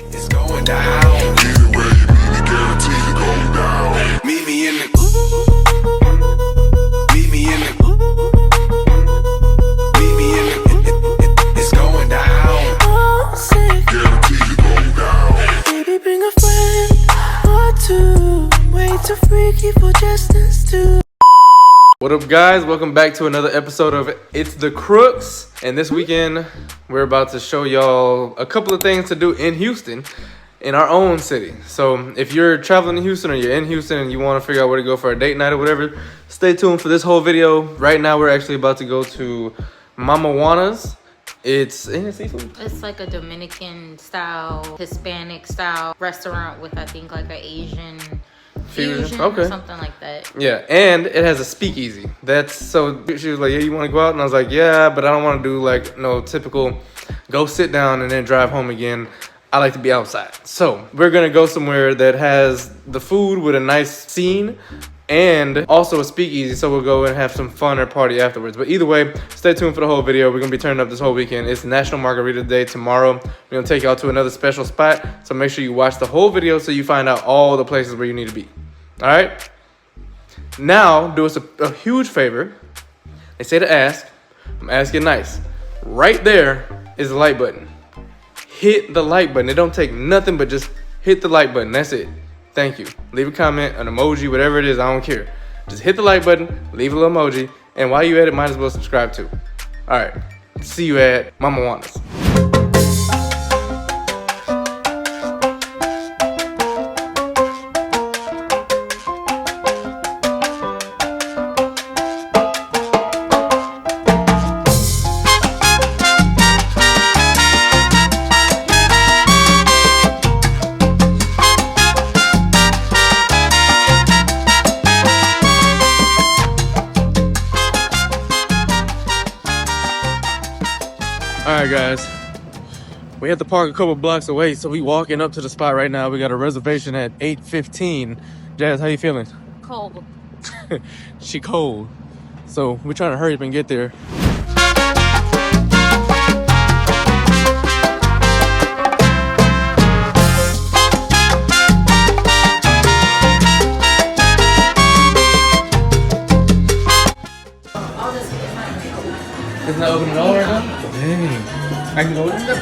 It's going down. Either way, you need to guarantee to go down. Meet me in the. Meet me in the. Meet me in the. It's going down. Guarantee to go down. Baby, bring a friend or two. Way too freaky for just us two. What up, guys? Welcome back to another episode of It's the Crooks. And this weekend, we're about to show y'all a couple of things to do in Houston, in our own city. So if you're traveling to Houston or you're in Houston and you want to figure out where to go for a date night or whatever, stay tuned for this whole video. Right now, we're actually about to go to Mamajuana's. Ain't it seafood? It's like a Dominican style, Hispanic style restaurant with, I think, like an Asian fusion okay. Or something like that. Yeah, and it has a speakeasy. So she was like, yeah, you want to go out? And I was like, yeah, but I don't want to do like no typical go sit down and then drive home again. I like to be outside. So we're gonna go somewhere that has the food with a nice scene and also a speakeasy, so we'll go and have some fun or party afterwards. But either way, stay tuned for the whole video. We're gonna be turning up this whole weekend. It's National Margarita Day tomorrow. We're gonna take y'all to another special spot, so make sure you watch the whole video so you find out all the places where you need to be. All right? Now, do us a huge favor. They say to ask. I'm asking nice. Right there is the like button. Hit the like button. It don't take nothing but just hit the like button. That's it. Thank you. Leave a comment, an emoji, whatever it is. I don't care. Just hit the like button, leave a little emoji, and while you at it, might as well subscribe too. All right. See you at Mamajuana's. Alright guys, we have to park a couple blocks away, so we walking up to the spot right now. We got a reservation at 8:15. Jazz, how you feeling? Cold. She cold. So we're trying to hurry up and get there. Isn't that open at all right now? Dang. I can go in there?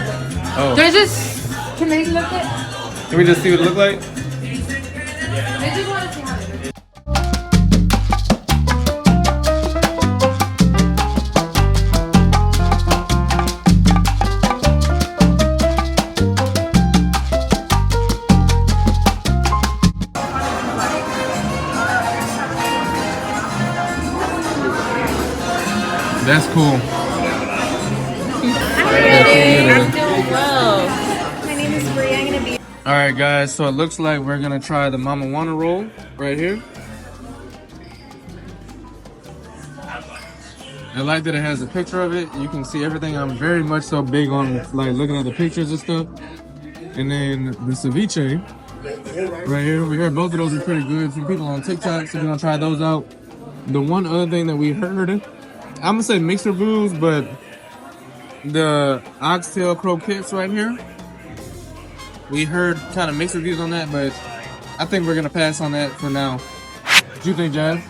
Oh. There's this. Can they look at? Can we just see what it look like? I just want to see how it is. That's cool. I'm doing well. My name is Bree. I'm gonna be. All right, guys. So it looks like we're gonna try the Mamajuana roll right here. I like that it has a picture of it. You can see everything. I'm very much so big on like looking at the pictures and stuff. And then the ceviche right here. We heard both of those are pretty good. Some people on TikTok, so we're gonna try those out. The one other thing that we heard, I'm gonna say mixed reviews, but the oxtail croquettes right here, we heard kind of mixed reviews on that, but I think we're gonna pass on that for now. What do you think, Jazz?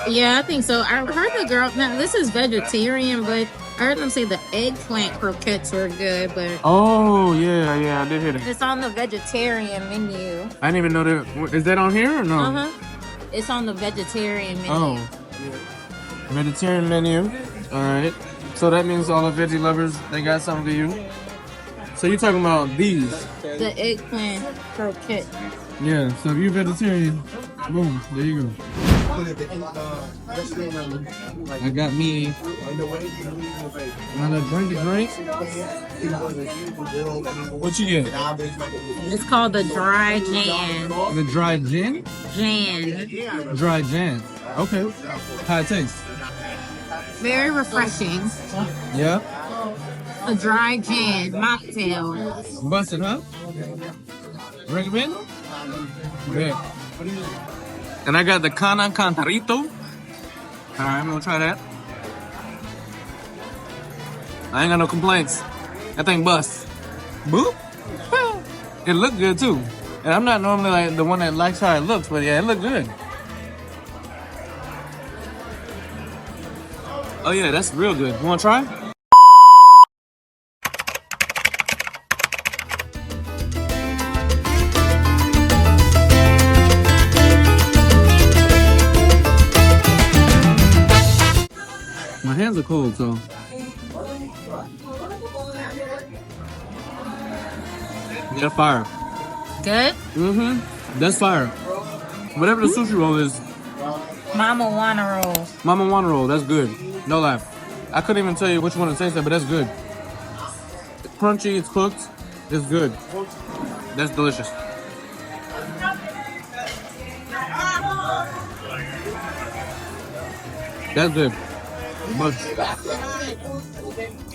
Yeah, I think so. I heard the girl. Now this is vegetarian, but I heard them say the eggplant croquettes were good. But Oh yeah, I did hear that. it's on the vegetarian menu. I didn't even know that. Is that on here or no? Uh huh. It's on the vegetarian menu. Oh, vegetarian menu. All right. So that means all the veggie lovers, they got something for you. So you're talking about these? The eggplant croquette. Yeah. So if you're vegetarian, boom, there you go. I got me another drink. What you get? It's called the dry jan. The dry gin? Jan. Dry jan. Okay. How it taste? Very refreshing. Yeah. A dry jan mocktail. Busted, huh? Recommend? Yeah. And I got the Cana Cantarito. Alright, I'm gonna try that. I ain't got no complaints. That thing bust. Boop. It looked good too. And I'm not normally like the one that likes how it looks, but yeah, it looked good. Oh yeah, that's real good. You wanna try? My hands are cold, so. Yeah, fire. Good? Mm-hmm. That's fire. Whatever the sushi roll is, Mamajuana rolls. Mamajuana roll, that's good. No lie. I couldn't even tell you which one to taste that, but that's good. It's crunchy, it's cooked, it's good. That's delicious. That's good. But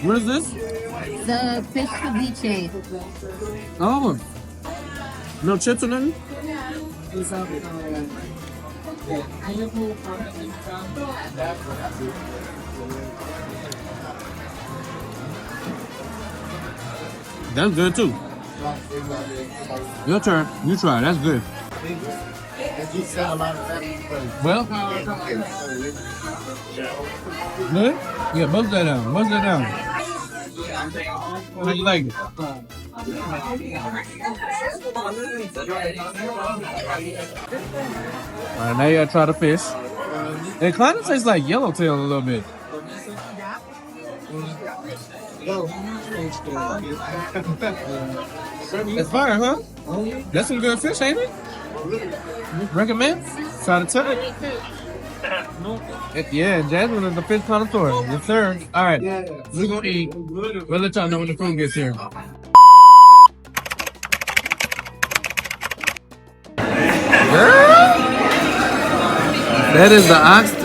what is this? The fish ceviche. Oh, no chips or nothing? That's good too. Your turn. You try. That's good. Well, good? Yeah, bust that down. Bust that down. How you like it? Alright, now you gotta try the fish. It kind of tastes like yellowtail a little bit. It's fire, huh? That's some good fish, ain't it? Recommend? Try to tell it. Yeah, Jasmine is the fish connoisseur. Yes, sir. All right, we're gonna eat. We'll let y'all know when the food gets here. That is the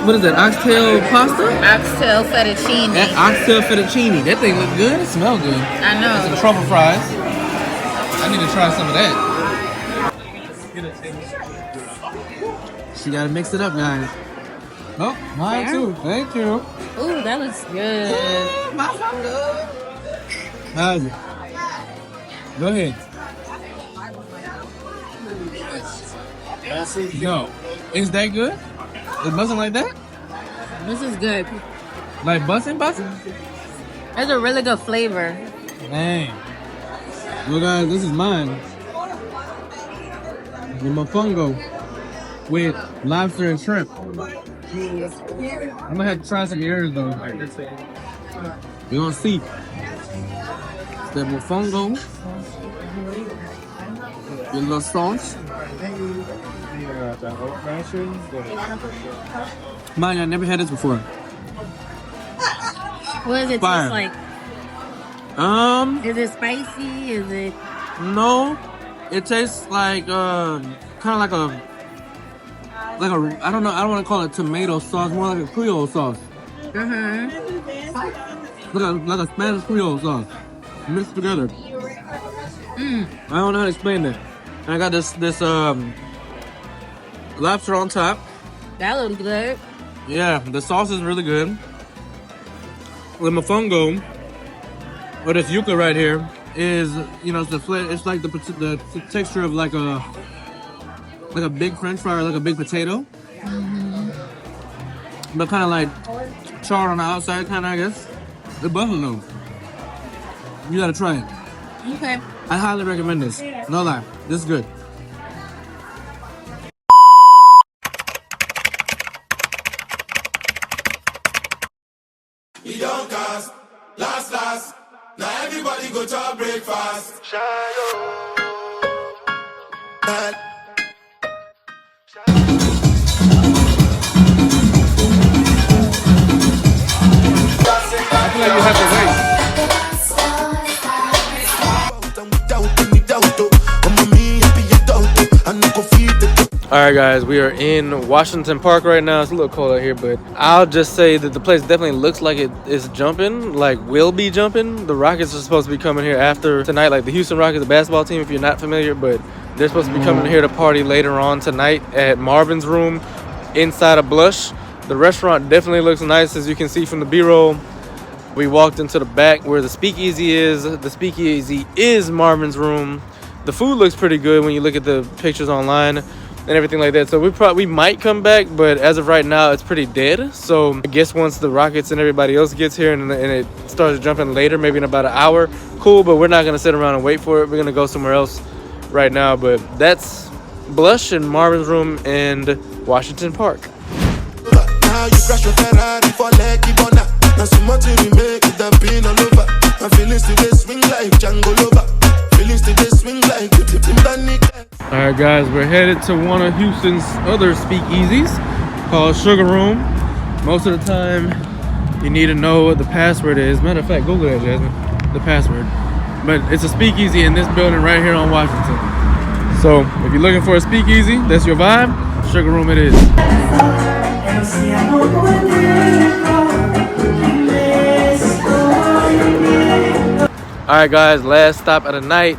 what is that, oxtail pasta? Oxtail fettuccine. That oxtail fettuccine. That thing look good. It smell good. I know. Some truffle fries. I need to try some of that. She gotta mix it up, guys. Oh, mine too. Thank you. Ooh, that looks good. My phone good. How's it? Go ahead. No. Is that good? It's busting like that? This is good. Like busting? It's a really good flavor. Dang. Well, guys, this is mine. The mofongo with lobster and shrimp. I'm gonna have to try some of yours though. You're gonna see. It's the mofongo. Your little sauce. Mine, I never had this before. What does it Fire. taste like? Is it spicy? Is it? No. It tastes like kind of like a I don't know. I don't want to call it tomato sauce. More like a Creole sauce. Like a Spanish Creole sauce mixed together. I don't know how to explain that. And I got this lobster on top. That looks good. Yeah, the sauce is really good. The mofongo, or this yuca right here, is it's the flavor. It's like the texture of like a big French fry, or like a big potato, but kind of like charred on the outside, kind of I guess. The buffalo. You gotta try it. Okay. I highly recommend this. No lie, this is good. We don't cast, last. Now everybody go to breakfast. I feel like you have to wait. Alright guys, we are in Washington Park right now. It's a little cold out here, but I'll just say that the place definitely looks like it is jumping, like will be jumping. The Rockets are supposed to be coming here after tonight, like the Houston Rockets, the basketball team, if you're not familiar, but they're supposed to be coming here to party later on tonight at Marvin's room inside of Blush. The restaurant definitely looks nice, as you can see from the B-roll. We walked into the back where the Speakeasy is. The Speakeasy is Marvin's room. the food looks pretty good when you look at the pictures online and everything like that. So we might come back, but as of right now, it's pretty dead. So I guess once the Rockets and everybody else gets here and it starts jumping later, maybe in about an hour, cool. But we're not gonna sit around and wait for it. We're gonna go somewhere else right now. But that's Blush in Marvin's room and Washington Park. Now you crash your Ferrari for Lucky Bona. Now so much we make it have been all over. My feelings today swing like Django Lover. Feelings today swing like Dominican. All right, guys, we're headed to one of Houston's other speakeasies called Sugar Room. Most of the time, you need to know what the password is. Matter of fact, Google that, Jasmine, the password. But it's a speakeasy in this building right here on Washington. So if you're looking for a speakeasy, that's your vibe, Sugar Room it is. All right, guys, last stop of the night.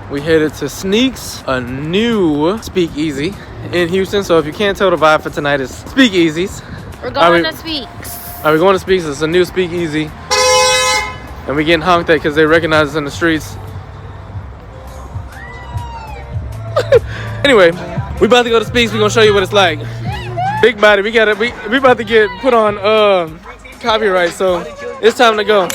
We headed to Sneaks, a new speakeasy in Houston. So if you can't tell, the vibe for tonight is Speakeasies. We're going to Speaks. Are we going to Speaks? It's a new speakeasy. And we getting honked at because they recognize us in the streets. Anyway, we about to go to Speaks. We're going to show you what it's like. Big body. We about to get put on copyright. So it's time to go.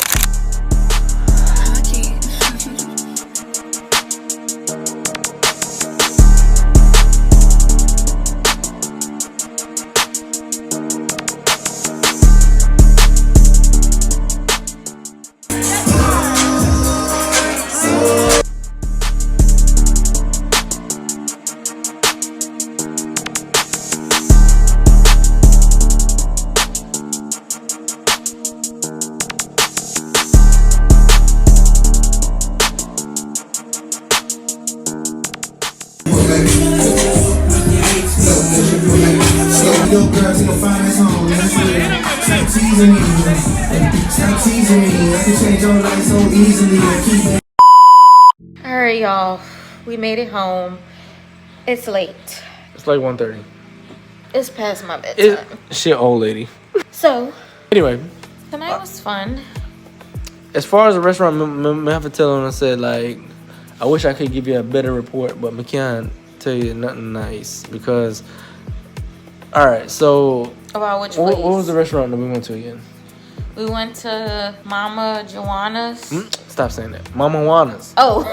Alright, y'all. We made it home. It's late. It's like 1:30. It's past my bedtime. She old lady. So, Anyway, tonight was fun. as far as the restaurant, I have to tell them, I said, like, I wish I could give you a better report, but I can't tell you nothing nice because, all right, so About which place? what was the restaurant that we went to again? We went to Mamajuana's. Stop saying that. Mamajuana's. Oh.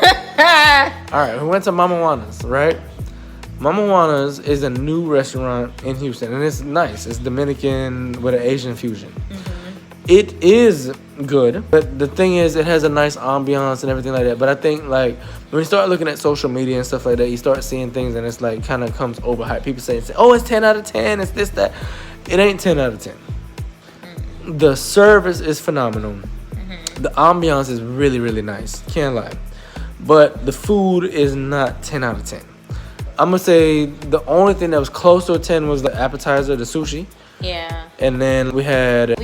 All right, we went to Mamajuana's, right? Mamajuana's is a new restaurant in Houston, and it's nice. It's Dominican with an Asian fusion. It is good, but the thing is, it has a nice ambiance and everything like that. But I think, like, when you start looking at social media and stuff like that, you start seeing things, and it's like kind of comes overhyped. People say, "Oh, it's 10 out of 10. It's this, that." It ain't 10 out of 10. The service is phenomenal. The ambiance is really, really nice. Can't lie. But the food is not 10 out of 10. I'm going to say the only thing that was close to a 10 was the appetizer, the sushi. Yeah. And then we had the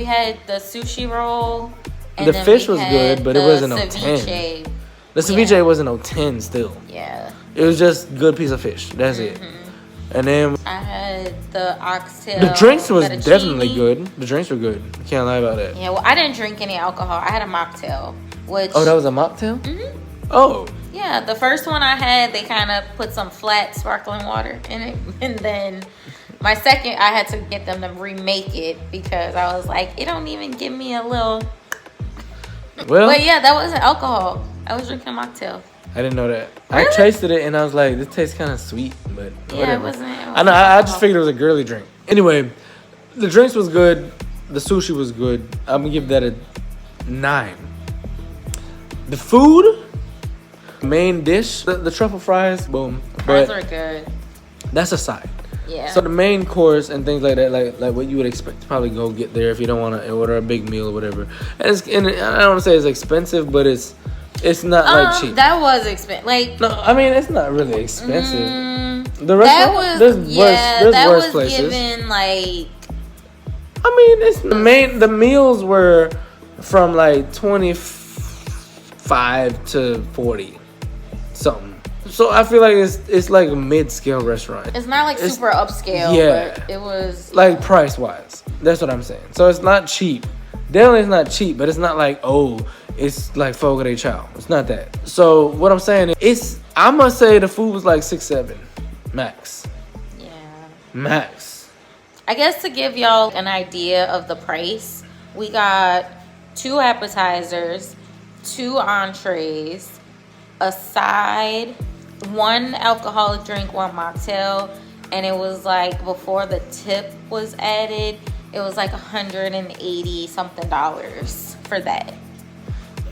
sushi roll. And the then fish we was had good, but it wasn't no ceviche. 10. The ceviche wasn't no 10 still. Yeah. It was just good piece of fish. That's it. And then I had the oxtail. the drinks was fettuccine. definitely good. The drinks were good. Can't lie about that. Yeah, well, I didn't drink any alcohol. I had a mocktail, which... Oh, that was a mocktail? Oh. Yeah, the first one I had, they kind of put some flat sparkling water in it. And then my second, I had to get them to remake it because I was like, it don't even give me a little... Well, But yeah, that wasn't alcohol. I was drinking a mocktail. I didn't know that. Really? I tasted it and I was like, this tastes kind of sweet, but Yeah, whatever. it wasn't I know. I just figured it was a girly drink. Anyway, the drinks was good. The sushi was good. I'm gonna give that a 9. The food, main dish, the truffle fries, boom. Fries But were good. that's a side. Yeah. So the main course and things like that, like what you would expect to probably go get there if you don't want to order a big meal or whatever. And I don't want to say it's expensive, but it's not like cheap. That was expensive. Like, No, I mean it's not really expensive. The that restaurant, was there's worse places. given like... I mean, it's the meals were from like 25 to 40 something. So I feel like it's like a mid-scale restaurant. It's not like super upscale, yeah. but it was... Like price-wise. That's what I'm saying. So it's not cheap. Definitely it's not cheap, but it's not like, oh, it's like Fogo de Chao. It's not that. So what I'm saying is I must say the food was like 6-7 max. Yeah. Max. I guess to give y'all an idea of the price, we got 2 appetizers, 2 entrees, a side, 1 alcoholic drink, 1 mocktail, and it was like before the tip was added, it was like $180 something for that.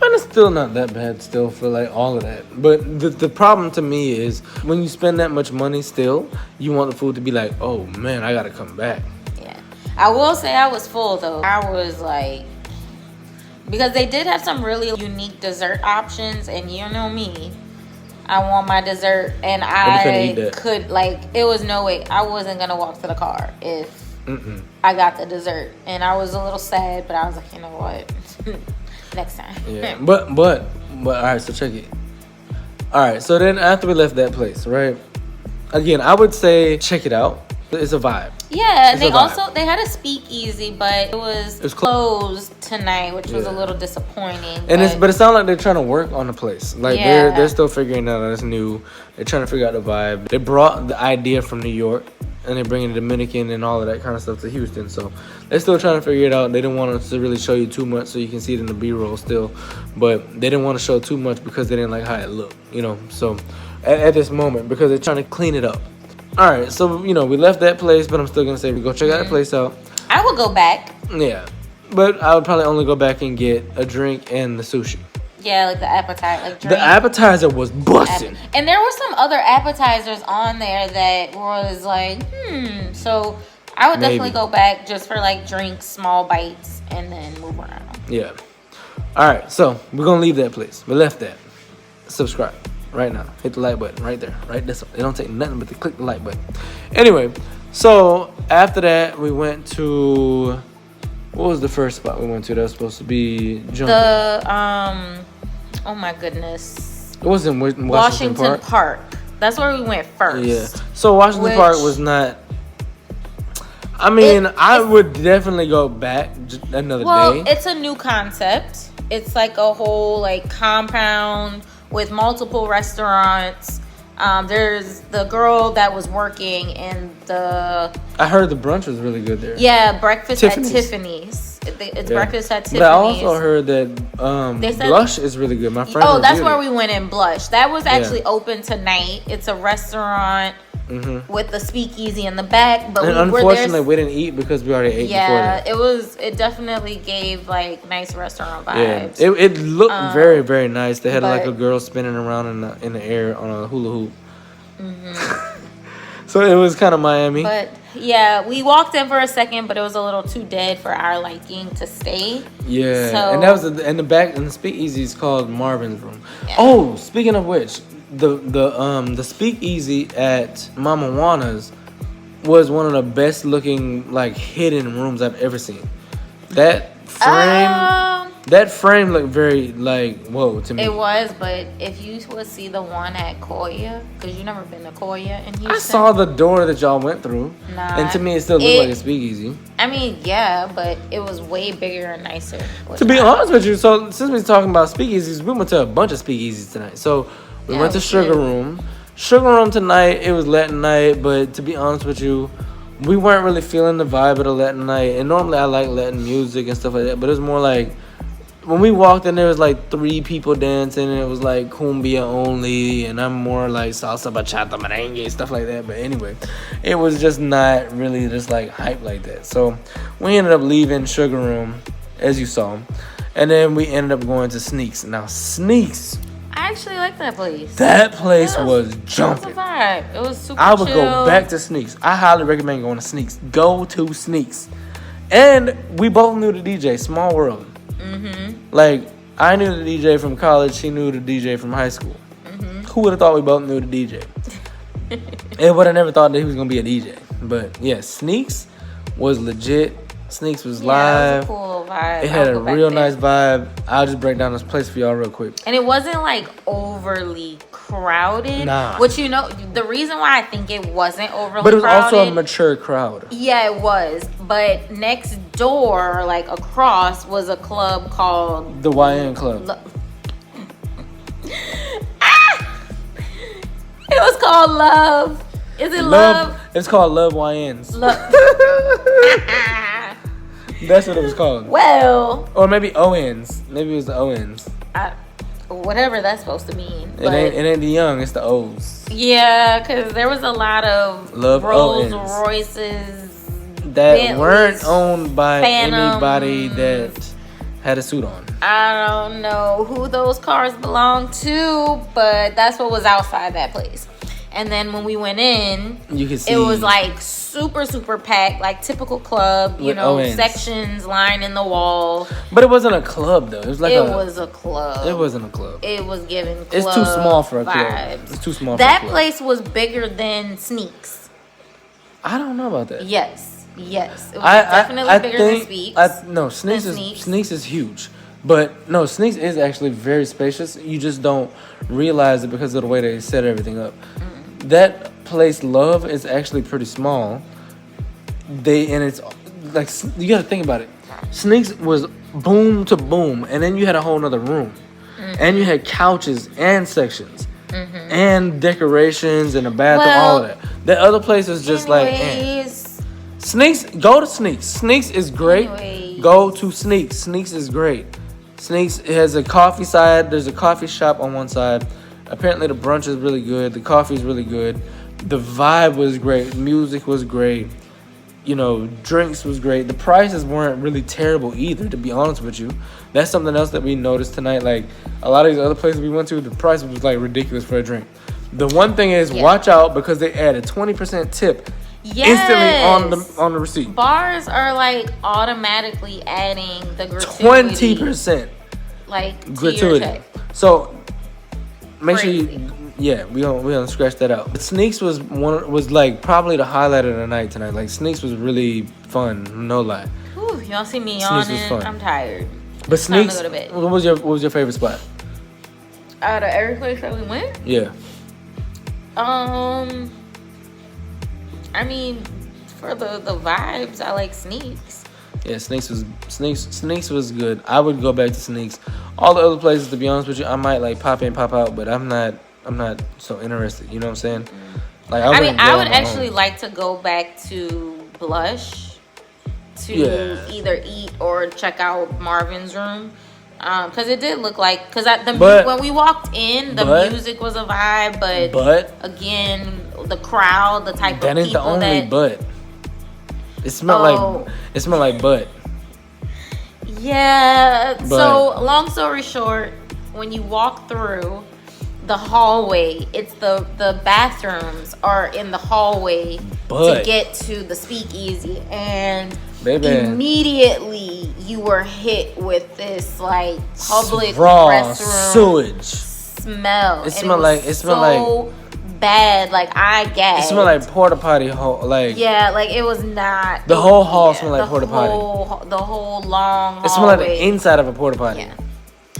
And it's still not that bad still for like all of that. But the problem to me is when you spend that much money still, you want the food to be like, oh man, I gotta come back. Yeah. I will say I was full though. I was like, because they did have some really unique dessert options, and you know me, I want my dessert, and I could like, it was no way I wasn't gonna walk to the car if I got the dessert. And I was a little sad, but I was like, you know what? Next time. Yeah. But all right, so check it. All right, so then after we left that place, right? Again, I would say check it out. It's a vibe. Yeah, and It's they had a speakeasy, but it was closed tonight, which was a little disappointing. And but it sounds like they're trying to work on the place. Like they're still figuring out it's new. They're trying to figure out the vibe. They brought the idea from New York, and they're bringing the Dominican and all of that kind of stuff to Houston. So they're still trying to figure it out. They didn't want us to really show you too much, so you can see it in the B-roll still. But they didn't want to show too much because they didn't like how it looked, you know. So at this moment, because they're trying to clean it up. All right, so we left that place, but I'm still gonna say we go check out that place out. I would go back. Yeah, but I would probably only go back and get a drink and the sushi. Yeah, like the appetizer, like drink. The appetizer was busting. And there were some other appetizers on there that was like, So I would definitely go back just for like drinks, small bites, and then move around. Yeah. All right, so we're gonna leave that place. We left that. Subscribe right now. Hit the like button right there, right this one. It don't take nothing but to click the like button. Anyway, so after that we went to, what was the first spot we went to that was supposed to be jumping? Oh my goodness. It wasn't Washington Park. That's where we went first. Yeah. So Washington Park was not. I mean, I would definitely go back another day. Well, it's a new concept. It's like a whole like compound with multiple restaurants. There's the girl that was working in the. I heard the brunch was really good there. Yeah, breakfast at Tiffany's. It's breakfast at Tiffany's. But I also heard that they said, Blush is really good. My friend. Oh, that's where we went in Blush. That was actually open tonight. It's a restaurant with the speakeasy in the back. But unfortunately, we didn't eat because we already ate before that. It definitely gave like nice restaurant vibes. Yeah, it looked very, very nice. They had like a girl spinning around in the air on a hula hoop. So it was kind of Miami. But yeah, we walked in for a second, but it was a little too dead for our liking to stay. Yeah, so, and that was in the back. And the speakeasy is called Marvin's room. Yeah. Oh, speaking of which, the speakeasy at Mamajuana's was one of the best looking like hidden rooms I've ever seen. That frame looked very like whoa to me. It was, but if you would see the one at Koya, because you never been to Koya in Houston. I saw the door that y'all went through, and to me it still looked like a speakeasy. I mean, yeah, but it was way bigger and nicer. To be honest with you, so since we're talking about speakeasies, we went to a bunch of speakeasies tonight. So we went to Sugar Room. Sugar Room tonight, it was Latin night, but to be honest with you, we weren't really feeling the vibe of the Latin night. And normally I like Latin music and stuff like that, but it was more like when we walked in, there was like 3 people dancing, and it was like cumbia only, and I'm more like salsa, bachata, merengue, stuff like that. But anyway, it was just not really just like hype like that. So we ended up leaving Sugar Room, as you saw, and then we ended up going to Sneaks. Now Sneaks, I actually like that place. That place was jumping. It was a vibe. It was super I would chill. go back to Sneaks. I highly recommend going to Sneaks. Go to Sneaks. And we both knew the DJ, Small World. Like, I knew the DJ from college. She knew the DJ from high school. Who would have thought we both knew the DJ? And would have never thought that he was going to be a DJ. But, yeah, Sneaks was legit. Sneaks was live. It was a cool vibe. It had a real nice vibe. I'll just break down this place for y'all real quick. And it wasn't like overly crowded. Nah. Which, you know, the reason why I think it wasn't overly crowded. But it was also a mature crowd. Yeah, it was. But next door, like across, was a club called The YN Club. called Love. Is it Love? It's called Love YNs. Love. That's what it was called. Well. Or maybe ONs. Maybe it was the ONs. Whatever that's supposed to mean. It ain't the young, it's the O's. Yeah, because there was a lot of Rolls Royces that Bentleys, weren't owned by Phantoms. anybody that had a suit on. I don't know who those cars belonged to, but that's what was outside that place. And then when we went in, you could see it was like super, super packed, like typical club, you know, ONs. sections lining the wall. But it wasn't a club though. It was like it was a club. It wasn't a club. It was giving club It's too small for a club. vibes. It's too small That for a club. place was bigger than Sneaks. I don't know about that. Yes. It was definitely bigger than Speaks. No, Sneaks is huge. But no, Sneaks is actually very spacious. You just don't realize it because of the way they set everything up. That place, Love, is actually pretty small. And it's like, you gotta think about it. Sneaks was boom to boom, and then you had a whole nother room. And you had couches and sections. And decorations and a bathroom, all of that. The other place is just Sneaks, go to Sneaks. Sneaks is great. Go to Sneaks. Sneaks is great. Sneaks has a coffee side. There's a coffee shop on one side. Apparently the brunch is really good. The coffee is really good. The vibe was great. Music was great. You know, drinks was great. The prices weren't really terrible either, to be honest with you. That's something else that we noticed tonight. Like, a lot of these other places we went to, the price was like ridiculous for a drink. The one thing is, watch out because they add a 20% tip instantly on the receipt. Bars are like automatically adding the gratuity. 20%. Like gratuity. So make sure we don't scratch that out. But Sneaks was like probably the highlight of the night tonight. Like, Sneaks was really fun, no lie. Whew, y'all see me Sneaks yawning. was fun. I'm tired. But Sneaks, time to go to bed. what was your favorite spot? Out of every place that we went? Yeah. I mean, for the vibes, I like Sneaks. Yeah, Sneaks was good. I would go back to Sneaks. All the other places, to be honest with you, I might like pop in, pop out, but I'm not so interested. You know what I'm saying? Like, I would actually like to go back to Blush to either eat or check out Marvin's room. Because it did look like, when we walked in, the music was a vibe, but again, the crowd, the type of people that ain't the only but. It smelled like butt. Yeah. So long story short, when you walk through the hallway, it's the bathrooms are in the hallway to get to the speakeasy, and immediately you were hit with this like public restroom sewage smell. It smelled like bad. Like, I gagged. It smelled like porta potty hole. Like, yeah, like it was not. The whole hall smelled like porta potty. The whole long hallway. It smelled like the inside of a porta potty. Yeah.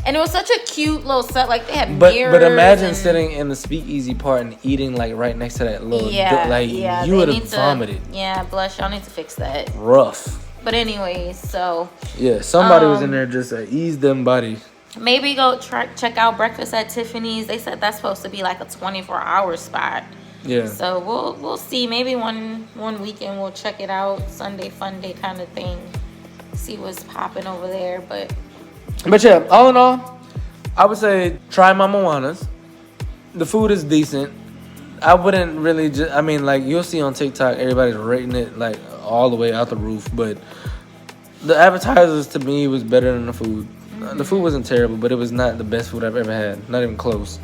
And it was such a cute little set. Like, they had mirrors. But imagine sitting in the speakeasy part and eating like right next to that little. You would have vomited. Blush. Y'all need to fix that. Rough. But anyways, so. Yeah, somebody was in there just ease them bodies. Maybe go check out Breakfast at Tiffany's. They said that's supposed to be like a 24-hour spot. Yeah. So we'll see. Maybe one weekend we'll check it out. Sunday fun day kind of thing. See what's popping over there. But yeah, all in all, I would say try Mamajuana's. The food is decent. I wouldn't really you'll see on TikTok everybody's rating it like all the way out the roof, but the appetizers to me was better than the food. The food wasn't terrible, but it was not the best food I've ever had. Not even close.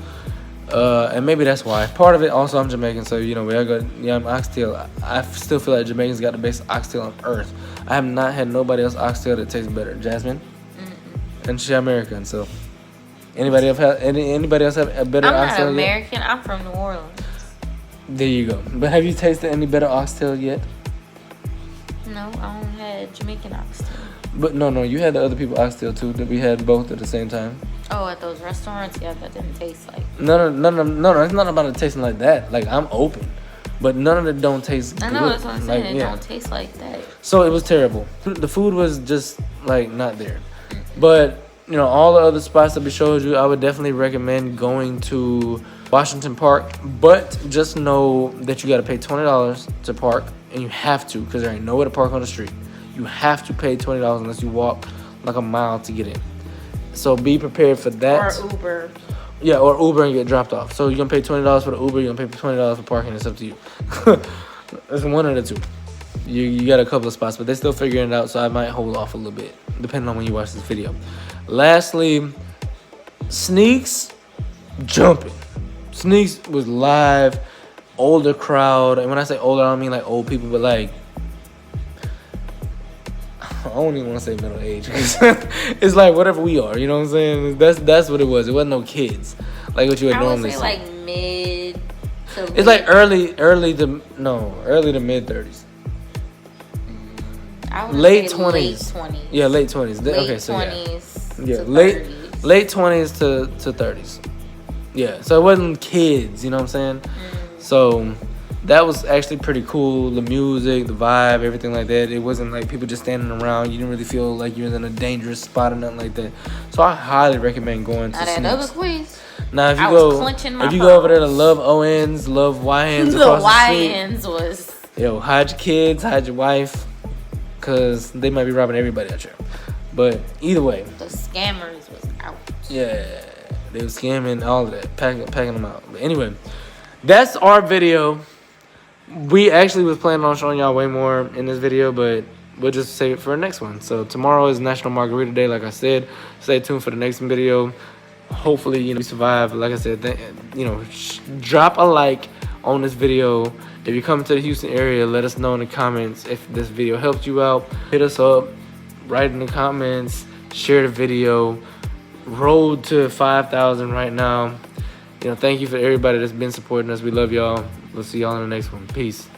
And maybe that's why. Part of it, also, I'm Jamaican, so, you know, I'm oxtail. I still feel like Jamaicans got the best oxtail on earth. I have not had nobody else oxtail that tastes better. Jasmine? And she's American, so. Anybody else have a better oxtail I'm not American. Yet? I'm from New Orleans. There you go. But have you tasted any better oxtail yet? No, I don't had Jamaican oxtail. But no, you had the other people oxtail too. That we had both at the same time. Oh, at those restaurants, yeah, that didn't taste like. No. It's not about it tasting like that. Like, I'm open, but none of it don't taste good. I know, that's what I'm saying. It don't taste like that. So it was terrible. The food was just like not there. But you know, all the other spots that we showed you, I would definitely recommend going to Washington Park. But just know that you got to pay $20 to park, and you have to, because there ain't nowhere to park on the street. You have to pay $20 unless you walk like a mile to get in. So be prepared for that. Or Uber. Yeah, or Uber and get dropped off. So you're going to pay $20 for the Uber, you're going to pay $20 for parking. It's up to you. It's one of the two. You got a couple of spots, but they're still figuring it out, so I might hold off a little bit, depending on when you watch this video. Lastly, Sneaks jumping. Sneaks was live, older crowd. And when I say older, I don't mean like old people, but like, I don't even want to say middle age. It's like whatever we are, you know what I'm saying? That's what it was. It wasn't no kids like what you would normally say. see. Like mid to It's like early to mid 30s. Late 20s. Late 20s. Yeah, late 20s. Late Okay, so 20s yeah, to late 30s. late 20s to 30s. Yeah, so it wasn't kids, you know what I'm saying? So that was actually pretty cool. The music, the vibe, everything like that. It wasn't like people just standing around. You didn't really feel like you was in a dangerous spot or nothing like that. So I highly recommend going to Now that Sneaks. other quiz. Now if you I was clenching my go over there to pearls. Love ONs, Love YNs The across the street, YNs was. yo, hide your kids, hide your wife, cause they might be robbing everybody out here. But either way, The scammers was out. yeah, they were scamming all of that, packing them out. But anyway, that's our video. We actually was planning on showing y'all way more in this video, but we'll just save it for the next one. So tomorrow is National Margarita Day, like I said. Stay tuned for the next video. Hopefully, you survive. Like I said, drop a like on this video. If you come to the Houston area, let us know in the comments if this video helped you out. Hit us up, write in the comments, share the video. Road to 5,000 right now. Thank you for everybody that's been supporting us. We love y'all. We'll see y'all in the next one. Peace.